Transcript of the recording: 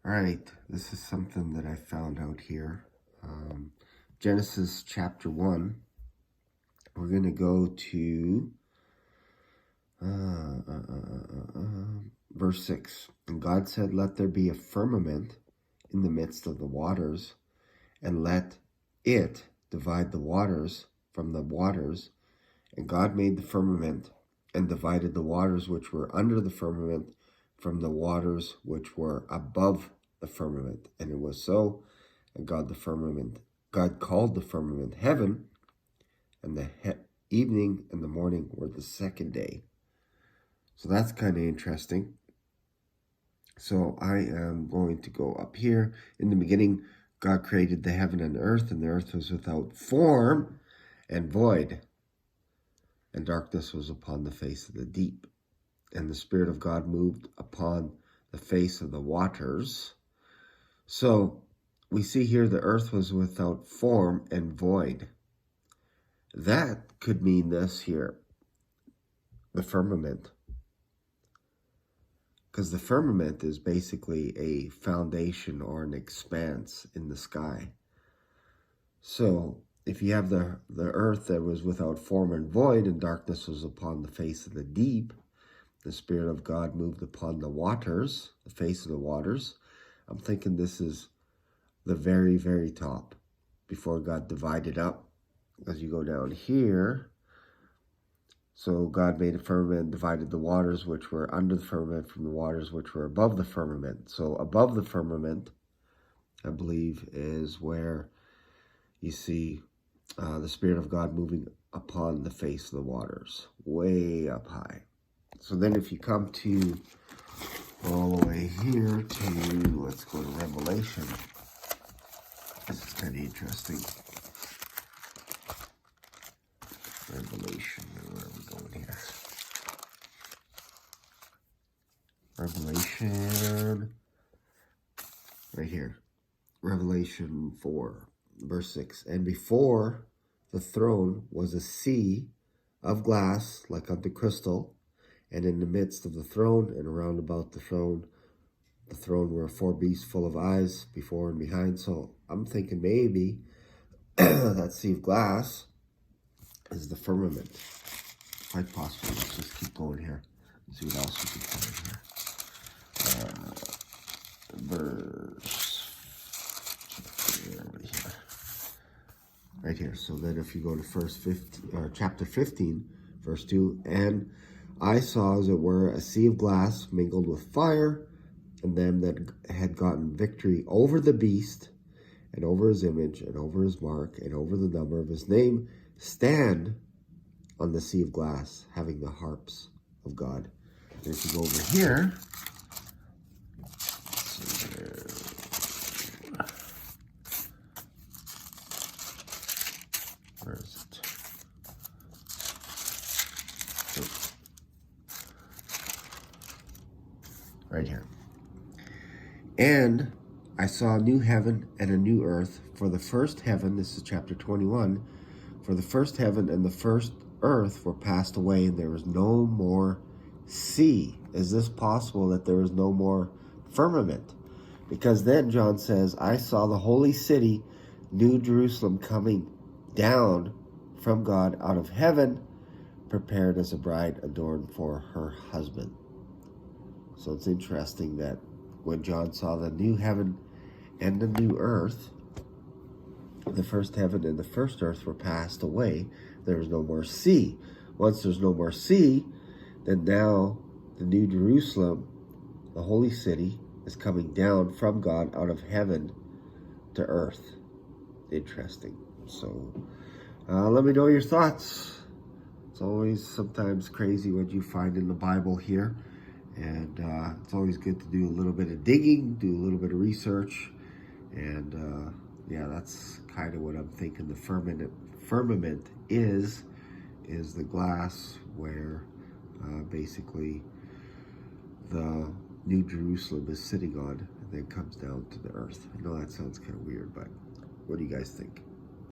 All right, this is something that I found out here. Genesis chapter 1. We're going to go to verse 6. And God said, "Let there be a firmament in the midst of the waters, and let it divide the waters from the waters. And God made the firmament and divided the waters which were under the firmament from the waters which were above the firmament. And it was so. And God called the firmament heaven, and the evening and the morning were the second day." So that's kind of interesting. So I am going to go up here. In the beginning, God created the heaven and earth was without form and void, and darkness was upon the face of the deep. And the Spirit of God moved upon the face of the waters. So we see here the earth was without form and void. That could mean this here, the firmament. Because the firmament is basically a foundation or an expanse in the sky. So if you have the earth that was without form and void, and darkness was upon the face of the deep, the Spirit of God moved upon the waters, the face of the waters. I'm thinking this is the very, very top before God divided up. As you go down here, so God made a firmament and divided the waters which were under the firmament from the waters which were above the firmament. So above the firmament, I believe, is where you see the Spirit of God moving upon the face of the waters, way up high. So then if you come to all the way here to, let's go to Revelation. This is kind of interesting. Revelation, where are we going here? Revelation, right here. Revelation 4, verse 6. And before the throne was a sea of glass like unto crystal, and in the midst of the throne and around about the throne were four beasts full of eyes before and behind. So I'm thinking maybe that sea of glass is the firmament. Quite possibly. Let's just keep going here. See what else we can find here. Verse right here. So then if you go to chapter 15, verse 2, and I saw, as it were, a sea of glass mingled with fire, and them that had gotten victory over the beast, and over his image, and over his mark, and over the number of his name, stand on the sea of glass, having the harps of God. And if you go over here, where is it? Right here. And I saw a new heaven and a new earth, for the first heaven, this is chapter 21, for the first heaven and the first earth were passed away, and there was no more sea. Is this possible that there is no more firmament? Because then John says, I saw the holy city, New Jerusalem, coming down from God out of heaven, prepared as a bride adorned for her husband. So it's interesting that when John saw the new heaven and the new earth, the first heaven and the first earth were passed away. There was no more sea. Once there's no more sea, then now the New Jerusalem, the holy city, is coming down from God out of heaven to earth. Interesting. So let me know your thoughts. It's always sometimes crazy what you find in the Bible here. And it's always good to do a little bit of digging, do a little bit of research. And yeah, that's kind of what I'm thinking the firmament is the glass where basically the New Jerusalem is sitting on and then comes down to the earth. I know that sounds kind of weird, but what do you guys think?